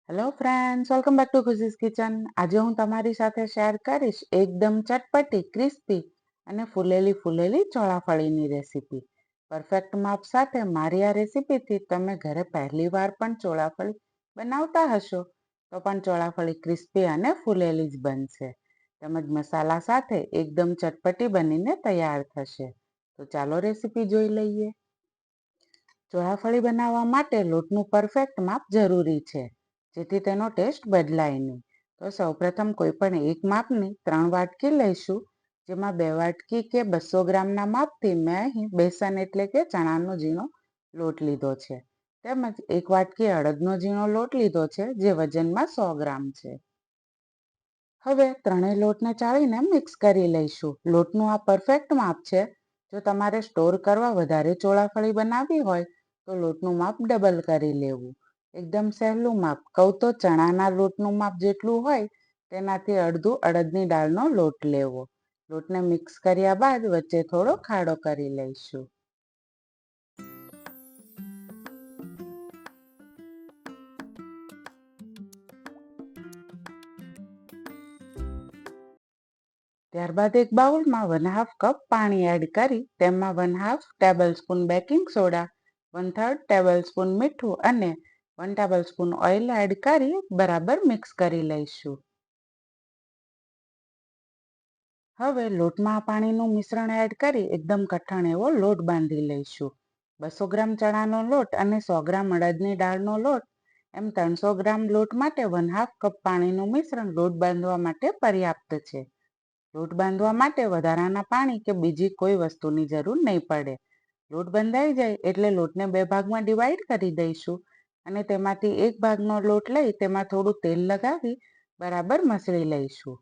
Hello friends, welcome back to Khushi's kitchen. આજે હું તમારી સાથે શેર કરીશ એકદમ ચટપટી, ક્રિસ્પી અને ફૂલેલી ચોળાફળીની રેસીપી. પરફેક્ટ માપ સાથે મારી આ રેસીપીથી તમે ઘરે પહેલી વાર પણ ચોળાફળી બનાવતા હશો તો પણ ચોળાફળી ક્રિસ્પી અને ફૂલેલી જ બનશે. તેમજ મસાલા સાથે એકદમ ચટપટી બનીને તૈયાર થશે. તો ચાલો રેસીપી જોઈ લઈએ. ચોળાફળી બનાવવા માટે લોટનું પરફેક્ટ માપ જરૂરી છે, જેથી તેનો ટેસ્ટ બદલાય નહીં. તો સૌપ્રથમ કોઈ પણ એક માપની 3 વાટકી લઈશું, જેમાં 2 વાટકી કે 200 ગ્રામના માપથી મેં અહીં બેસન એટલે કે ચણાનો ઝીણો લોટ લીધો છે. તેમજ 1 વાટકી અડદનો ઝીણો લોટ લીધો છે, જે વજનમાં 100 ગ્રામ છે. હવે ત્રણેય લોટને ચાળીને મિક્સ કરી લઈશું. લોટનું આ પરફેક્ટ માપ છે. જો તમારે સ્ટોર કરવા વધારે ચોળાફળી બનાવવી હોય તો લોટનું માપ ડબલ કરી લેવું. એકદમ સહેલું માપ કહું તો ચણાના લોટનું માપ જેટલું હોય તેનાથી અડધું અડદની દાળનો લોટ લેવો. લોટને મિક્સ કર્યા બાદ વચ્ચે થોડો ખાડો કરી લઈશું. ત્યારબાદ એક બાઉલમાં 1/2 કપ પાણી એડ કરી તેમાં 1/2 tablespoon baking soda, 1/3 tablespoon મીઠું અને 1 ટેબલ સ્પૂન ઓઇલ એડ કરી બરાબર મિક્સ કરી લઈશું. હવે લોટમાં પાણીનું મિશ્રણ એડ કરી એકદમ કઠણ એવો લોટ બાંધી લઈશું. 200 ગ્રામ ચણાનો લોટ અને 100 ગ્રામ અડદની દાળનો લોટ એમ 300 ગ્રામ લોટ માટે 1/2 કપ પાણીનું મિશ્રણ લોટ બાંધવા માટે પર્યાપ્ત છે. લોટ બાંધવા માટે વધારાના પાણી કે બીજી કોઈ વસ્તુની જરૂર નહીં પડે. લોટ બંધાઈ જાય એટલે લોટને 2 ભાગમાં ડિવાઈડ કરી દઈશું અને તેમાંથી એક ભાગનો લોટ લઈ તેમાં થોડું તેલ લગાવી બરાબર મસળી લઈશું.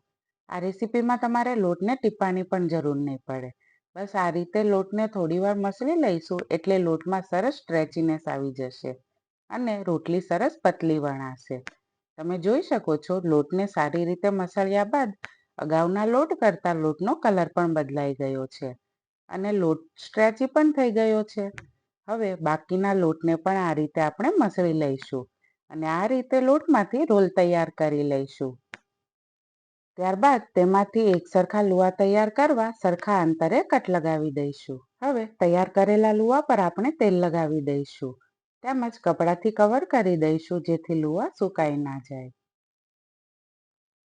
આ રેસીપીમાં તમારે લોટને ટીપવાની પણ જરૂર નહીં પડે. બસ આ રીતે લોટને થોડીવાર મસળી લઈશું એટલે લોટમાં સરસ સ્ટ્રેચીનેસ આવી જશે અને રોટલી સરસ પતલી વણાશે. તમે જોઈ શકો છો, લોટને સારી રીતે મસળ્યા બાદ અગાઉના લોટ કરતાં લોટનો કલર પણ બદલાઈ ગયો છે અને લોટ સ્ટ્રેચી પણ થઈ ગયો છે. હવે બાકીના લોટને પણ આ રીતે આપણે મસળી લઈશું અને આ રીતે લોટમાંથી રોલ તૈયાર કરી લઈશું. ત્યારબાદ તેમાંથી એક સરખા લુવા તૈયાર કરવા સરખા અંતરે કટ લગાવી દઈશું. હવે તૈયાર કરેલા લુવા પર આપણે તેલ લગાવી દઈશું. તેમજ કપડાથી કવર કરી દઈશું જેથી લુવા સુકાઈ ના જાય.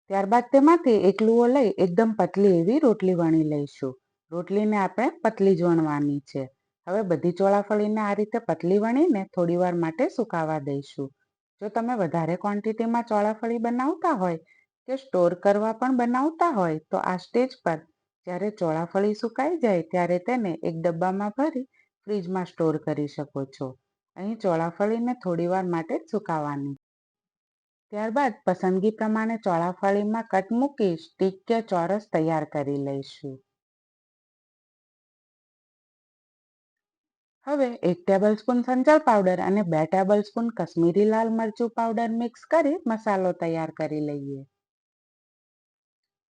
ત્યારબાદ તેમાંથી એક લુવો લઈ એકદમ પતલી એવી રોટલી વણી લઈશું. રોટલીને આપણે પતલી જ વણવાની છે. હવે બધી ચોળાફળીને આ રીતે પતલી વણીને થોડીવાર માટે સુકાવા દઈશું. જો તમે વધારે ક્વોન્ટિટીમાં ચોળાફળી બનાવતા હોય કે સ્ટોર કરવા પણ બનાવતા હોય તો આ સ્ટેજ પર જ્યારે ચોળાફળી સુકાઈ જાય ત્યારે તેને એક ડબ્બામાં ભરી ફ્રીજમાં સ્ટોર કરી શકો છો. અહીં ચોળાફળીને થોડીવાર માટે જ સુકાવવાની. ત્યારબાદ પસંદગી પ્રમાણે ચોળાફળીમાં કટ મૂકી સ્ટીક કે ચોરસ તૈયાર કરી લઈશું. હવે 1 ટેબલ સ્પૂન સંચળ પાવડર અને 2 ટેબલ સ્પૂન કશ્મીરી લાલ મરચું પાવડર મિક્સ કરી મસાલો તૈયાર કરી લઈએ,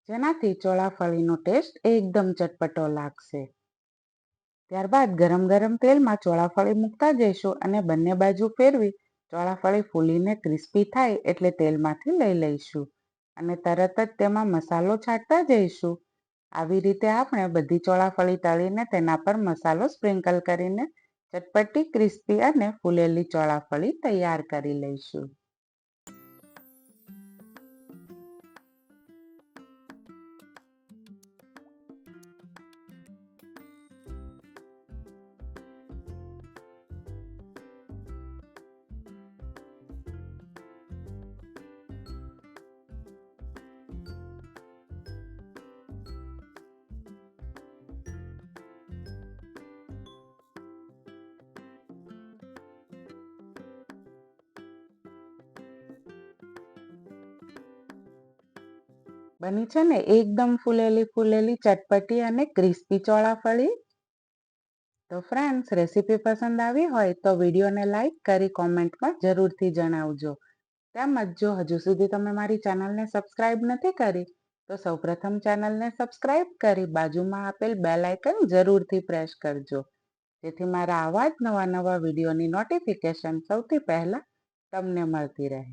જેનાથી ચોળાફળીનો ટેસ્ટ એકદમ ચટપટો લાગશે. ત્યારબાદ ગરમ ગરમ તેલમાં ચોળાફળી મૂકતા જઈશું અને બંને બાજુ ફેરવી ચોળાફળી ફૂલીને ક્રિસ્પી થાય એટલે તેલમાંથી લઈ લઈશું અને તરત જ તેમાં મસાલો છાંટતા જઈશું. આવી રીતે આપણે બધી ચોળાફળી તળીને તેના પર મસાલો સ્પ્રિંકલ કરીને ચટપટી, ક્રિસ્પી અને ફૂલેલી ચોળાફળી તૈયાર કરી લઈશું. બની છે ને એકદમ ફૂલેલી ચટપટી અને ક્રિસ્પી ચોળાફળી. તો ફ્રેન્ડ્સ, રેસીપી પસંદ આવી હોય તો વિડીયોને લાઈક કરી કોમેન્ટમાં જરૂરથી જણાવજો. તેમજ જો હજુ સુધી તમે મારી ચેનલને સબસ્ક્રાઇબ નથી કરી તો સૌપ્રથમ ચેનલને સબસ્ક્રાઇબ કરી બાજુમાં આપેલ બેલ આઇકન જરૂરથી પ્રેસ કરજો, જેથી મારા આવા જ નવા વિડીયોની નોટિફિકેશન સૌથી પહેલા તમને મળતી રહે.